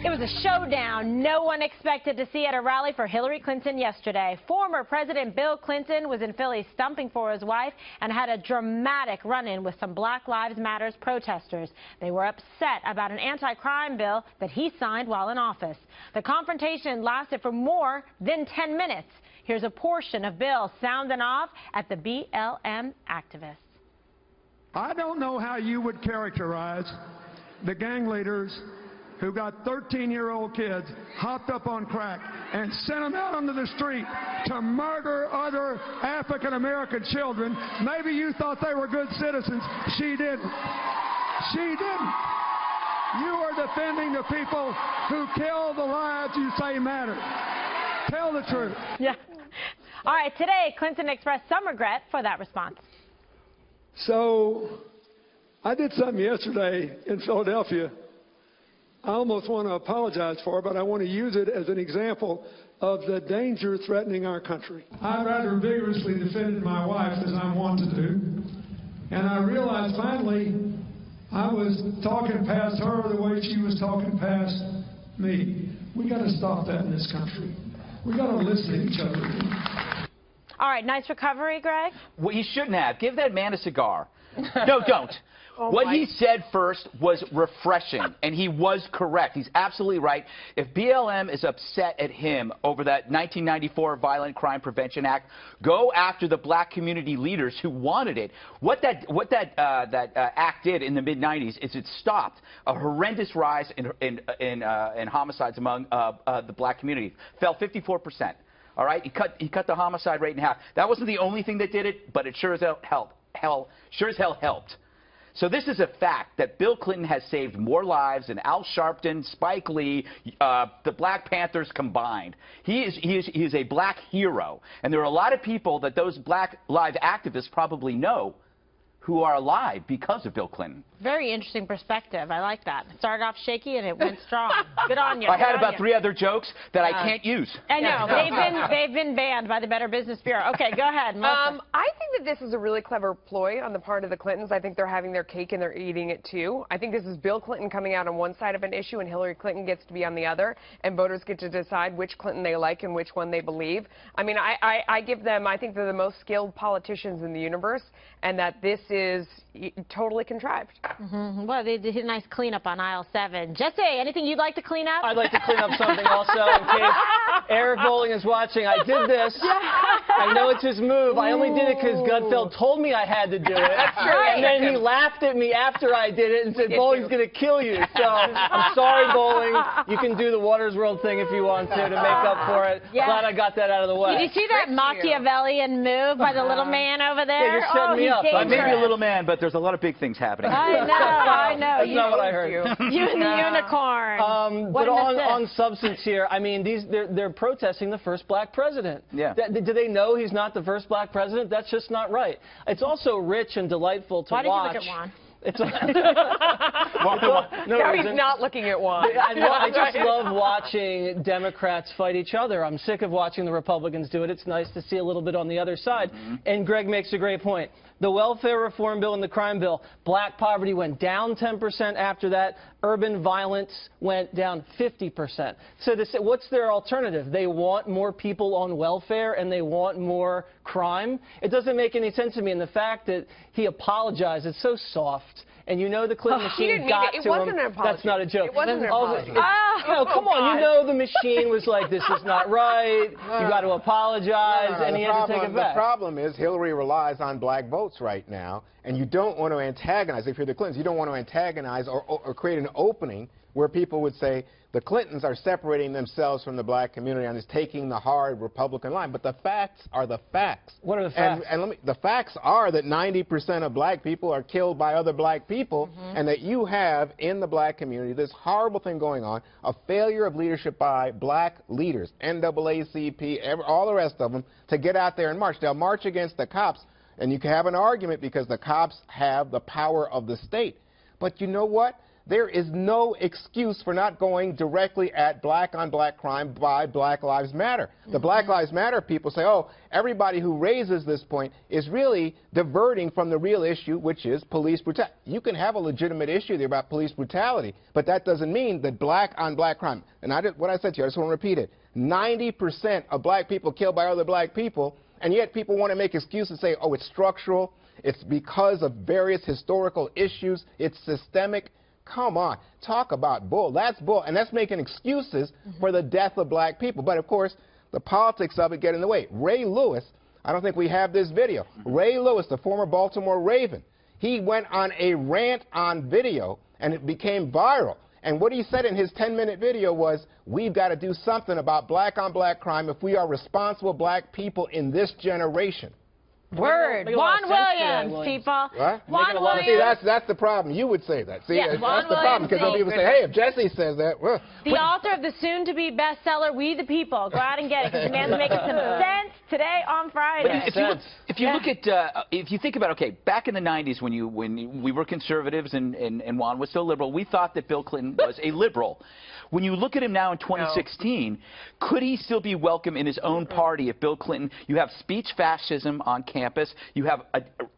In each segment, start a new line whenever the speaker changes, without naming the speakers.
It was a showdown no one expected to see at a rally for Hillary Clinton yesterday. Former President Bill Clinton was in Philly stumping for his wife and had a dramatic run-in with some Black Lives Matter protesters. They were upset about an anti-crime bill that he signed while in office. The confrontation lasted for more than 10 minutes. Here's a portion of Bill sounding off at the BLM activists.
I don't know how you would characterize the gang leaders who got 13-year-old kids hopped up on crack and sent them out onto the street to murder other African-American children. Maybe you thought they were good citizens. She didn't. She didn't. You are defending the people who kill the lives you say matter. Tell the truth.
Yeah. All right, today, Clinton expressed some regret for that response.
So, I did something yesterday in Philadelphia I almost want to apologize for, but I want to use it as an example of the danger threatening our country. I rather vigorously defended my wife, as I'm wont to do, and I realized finally I was talking past her the way she was talking past me. We got to stop that in this country. We got to listen to each other.
All right, nice recovery, Greg.
Well, you shouldn't have. Give that man a cigar. No, don't.
Oh,
what he said first was refreshing, and he was correct. He's absolutely right. If BLM is upset at him over that 1994 Violent Crime Prevention Act, go after the black community leaders who wanted it. What that act did in the mid-'90s is it stopped a horrendous rise in homicides among the black community. Fell 54%. All right, he cut the homicide rate in half. That wasn't the only thing that did it, but it sure as hell helped. So this is a fact that Bill Clinton has saved more lives than Al Sharpton, Spike Lee, the Black Panthers combined. He is a black hero. And there are a lot of people that those Black Lives activists probably know who are alive because of Bill Clinton.
Very interesting perspective. I like that. It started off shaky and it went strong. Good on you.
I had about 3 other jokes that I can't use.
I know. They've been banned by the Better Business Bureau. Okay, go ahead, Melissa.
I think that this is a really clever ploy on the part of the Clintons. I think they're having their cake and they're eating it too. I think this is Bill Clinton coming out on one side of an issue and Hillary Clinton gets to be on the other, and voters get to decide which Clinton they like and which one they believe. I mean, I give them, I think they're the most skilled politicians in the universe, and that this is totally contrived.
Well, they did a nice cleanup on aisle 7. Jesse, anything you'd like to clean up?
I'd like to clean up something also in case Eric Bowling is watching. I did this. I know it's his move. I only did it because Gutfeld told me I had to do it.
That's right.
And then he laughed at me after I did it and said, Bowling's going to kill you. So I'm sorry, Bowling. You can do the Waters World thing if you want to make up for it.
Yeah.
Glad I got that out of the way.
Did you see that Machiavellian move by the little man over there?
Yeah, you're setting me up.
I may be a little man, but there's a lot of big things happening.
I know.
That's not what I heard.
You and the unicorn.
But on substance here, I mean, they're protesting the first black president.
Yeah.
Do they know he's not the first black president? That's just not right. It's also rich and delightful to watch.
Why did you look at Juan?
No, he's not looking at Juan.
I just love watching Democrats fight each other. I'm sick of watching the Republicans do it. It's nice to see a little bit on the other side. And Greg makes a great point. The welfare reform bill and the crime bill, black poverty went down 10% after that. Urban violence went down 50%. So what's their alternative? They want more people on welfare and they want more crime? It doesn't make any sense to me. And the fact that he apologized, it's so soft. And you know the Clinton machine got to him.
It wasn't an apology.
That's not a joke.
It wasn't an apology.
No, come on. You know the machine was like, this is not right. You got to apologize. And he had to take it back.
The problem is Hillary relies on black votes right now. And you don't want to antagonize, if you're the Clintons, you don't want to antagonize or create an opening where people would say the Clintons are separating themselves from the black community and is taking the hard Republican line. But the facts are the facts.
What are the facts?
And the facts are that 90% of black people are killed by other black people, and that you have in the black community this horrible thing going on, a failure of leadership by black leaders, NAACP, all the rest of them, to get out there and march. They'll march against the cops, and you can have an argument because the cops have the power of the state. But you know what? there is no excuse for not going directly at black-on-black crime by Black Lives Matter. The Black Lives Matter people say, oh, everybody who raises this point is really diverting from the real issue, which is police brutality. You can have a legitimate issue there about police brutality, but that doesn't mean that black-on-black crime, and what I said to you, I just want to repeat it, 90% of black people killed by other black people, and yet people want to make excuses and say, oh, it's structural, it's because of various historical issues, it's systemic. Come on, talk about bull. That's bull, and that's making excuses for the death of black people. But, of course, the politics of it get in the way. Ray Lewis, I don't think we have this video. Ray Lewis, the former Baltimore Raven, he went on a rant on video, and it became viral. And what he said in his 10-minute video was, we've got to do something about black-on-black crime if we are responsible black people in this generation.
Word. Juan Williams, people.
What?
Juan Williams.
See, that's the problem. You would say that. See,
Yeah,
that's
Juan
the problem, because
Williams,
people say, hey, if Jesse says that, well.
The author of the soon-to-be bestseller, We the People. Go out and get it, because the man's making some sense today on Friday.
If you look at, if you think about, okay, back in the 90s when we were conservatives and Juan was so liberal, we thought that Bill Clinton was a liberal. When you look at him now in 2016, could he still be welcome in his own party if Bill Clinton, you have speech fascism on campus, you have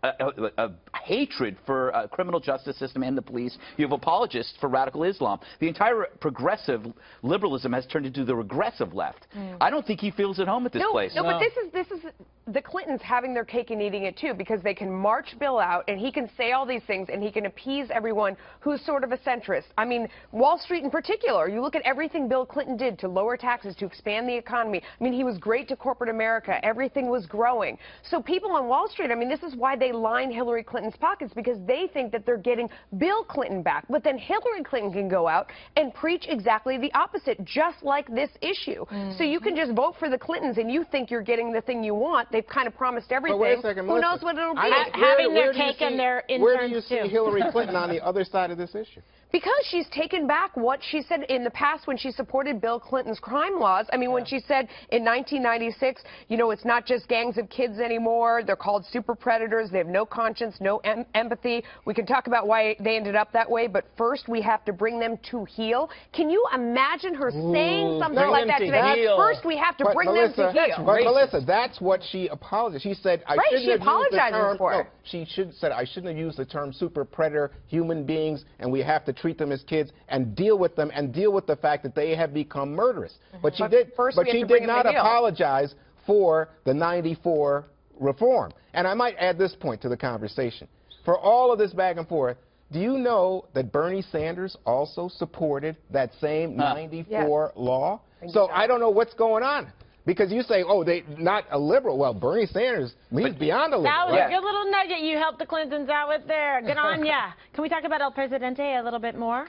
a hatred for criminal justice system and the police, you have apologists for radical Islam. The entire progressive liberalism has turned into the regressive left. I don't think he feels at home at this place.
No, but this is the Clintons having their cake and eating it too, because they can march Bill out and he can say all these things and he can appease everyone who's sort of a centrist. I mean, Wall Street in particular, you look at everything Bill Clinton did to lower taxes, to expand the economy. I mean, he was great to corporate America. Everything was growing. So people on Wall Street, I mean, this is why they line Hillary Clinton's pockets, because they think that they're getting Bill Clinton back. But then Hillary Clinton can go out and preach exactly the opposite, just like this issue. So you can just vote for the Clintons and you think you're getting the thing you want. They've kind of promised everything.
But wait a second,
Who
Melissa,
knows what it'll be?
Having their cake and their interns,
where do you see Hillary Clinton on the other side of this issue?
Because she's taken back what she said in the past when she supported Bill Clinton's crime laws. I mean, when she said in 1996, you know, it's not just gangs of kids anymore. They're called super predators. They have no conscience, no empathy. We can talk about why they ended up that way, but first we have to bring them to heel. Can you imagine her saying something like that today? First we have to bring them to heel.
But Melissa, that's what she apologized. She said, I shouldn't have used the term.
For it.
No, she said, I shouldn't have used the term super predator, human beings, and we have to treat them as kids and deal with them and deal with the fact that they have become murderous. But she did not apologize for the '94 reform. And I might add this point to the conversation. For all of this back and forth, do you know that Bernie Sanders also supported that same '94 law? So I don't know what's going on. Because you say, oh, they not a liberal. Well, Bernie Sanders, he's beyond a liberal.
That was a good little nugget you helped the Clintons out with there. Good on ya. Can we talk about El Presidente a little bit more?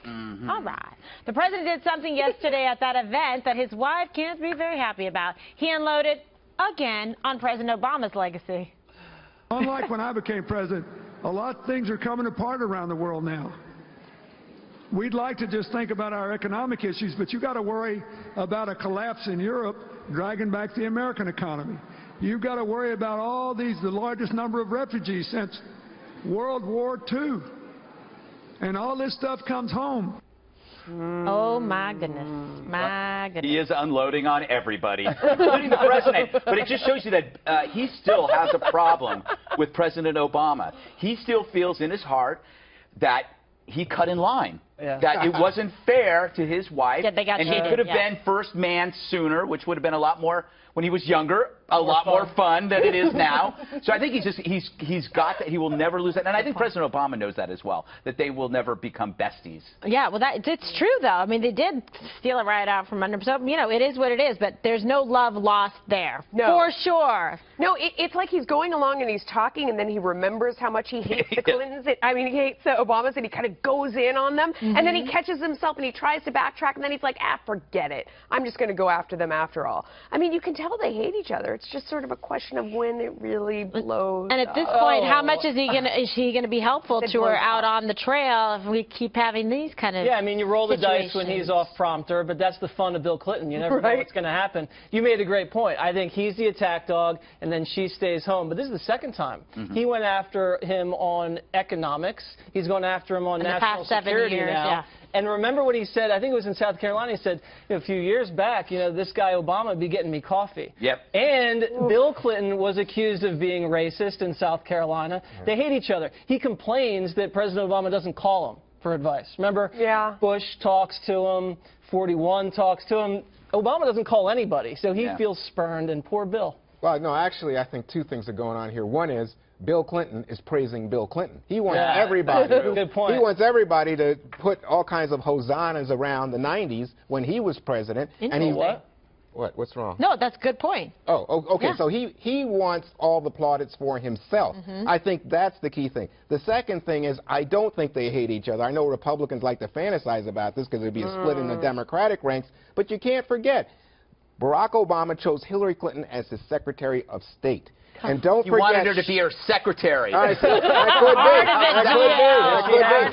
All right. The president did something yesterday at that event that his wife can't be very happy about. He unloaded again on President Obama's legacy.
Unlike when I became president, a lot of things are coming apart around the world now. We'd like to just think about our economic issues, but you got to worry about a collapse in Europe dragging back the American economy. You've got to worry about all these, the largest number of refugees since World War II. And all this stuff comes home.
Oh, my goodness. My goodness.
He is unloading on everybody, including the president. But it just shows you that he still has a problem with President Obama. He still feels in his heart that he cut in line. That it wasn't fair to his wife, and he could have been first man sooner, which would have been a lot more, when he was younger, a lot more fun than it is now. So I think he's got that. He will never lose that. And I think President Obama knows that as well, that they will never become besties.
Yeah, well, it's true, though. I mean, they did steal it right out from under him. So, you know, it is what it is, but there's no love lost there. No. For sure.
No, it's like he's going along and he's talking, and then he remembers how much he hates the Clintons. I mean, he hates the Obamas, and he kind of goes in on them. And then he catches himself and he tries to backtrack, and then he's like, forget it. I'm just going to go after them after all. I mean, you can tell they hate each other. It's just sort of a question of when it really blows
And at this point, how much is she going to be helpful to her out on the trail if we keep having these kind of
I mean, you roll the dice when he's off prompter, but that's the fun of Bill Clinton. You never know what's going to happen. You made a great point. I think he's the attack dog, and then she stays home. But this is the second time. He went after him on economics. He's going after him on national security now. now.
yeah.
And remember what he said, I think it was in South Carolina, he said, a few years back, this guy Obama would be getting me coffee.
Yep.
And Bill Clinton was accused of being racist in South Carolina. They hate each other. He complains that President Obama doesn't call him for advice. Remember?
Yeah.
Bush talks to him, 41 talks to him. Obama doesn't call anybody, so he feels spurned, and poor Bill.
Well, no, actually, I think two things are going on here. One is Bill Clinton is praising Bill Clinton. He wants everybody.
Good point.
He wants everybody to put all kinds of hosannas around the 90s when he was president. And he
what?
What's wrong?
No, that's a good point.
Oh, okay.
Yeah.
So he wants all the plaudits for himself. I think that's the key thing. The second thing is I don't think they hate each other. I know Republicans like to fantasize about this because there'd be a split in the Democratic ranks, but you can't forget, Barack Obama chose Hillary Clinton as his Secretary of State. And don't
He
forget,
wanted her to be her secretary.
I see. That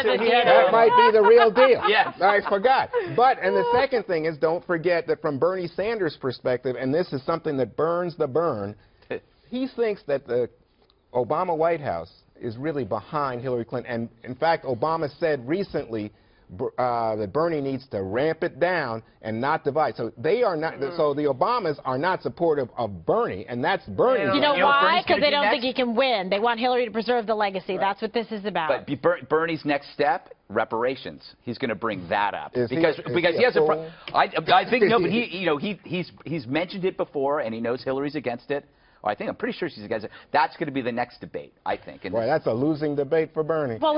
could be. That might be the real deal.
Yes.
I forgot. And the second thing is, don't forget that from Bernie Sanders' perspective, and this is something that burns the burn, he thinks that the Obama White House is really behind Hillary Clinton. And in fact, Obama said recently that Bernie needs to ramp it down and not divide. So they are not. So the Obamas are not supportive of Bernie, and that's Bernie.
You know why?
Bernie's
Because
gonna
they
do
don't
next?
think he can win. They want Hillary to preserve the legacy. That's what this is about.
But Bernie's next step, reparations. He's going to bring that up because he has
fool?
I think no, but he's mentioned it before, and he knows Hillary's against it. I'm pretty sure she's against it. That's going to be the next debate, I think.
Boy, that's a losing debate for Bernie.
Well,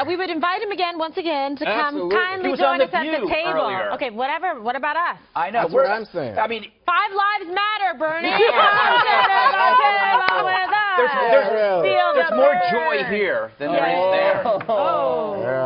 we would invite him again, once again, to come
Absolutely.
kindly
He was
join
on
us at the
The View
table.
earlier.
Okay, whatever. What about us?
I know.
That's what I'm saying.
I mean,
5 lives matter, Bernie.
there's more joy here than there is there.
Oh.
Yeah.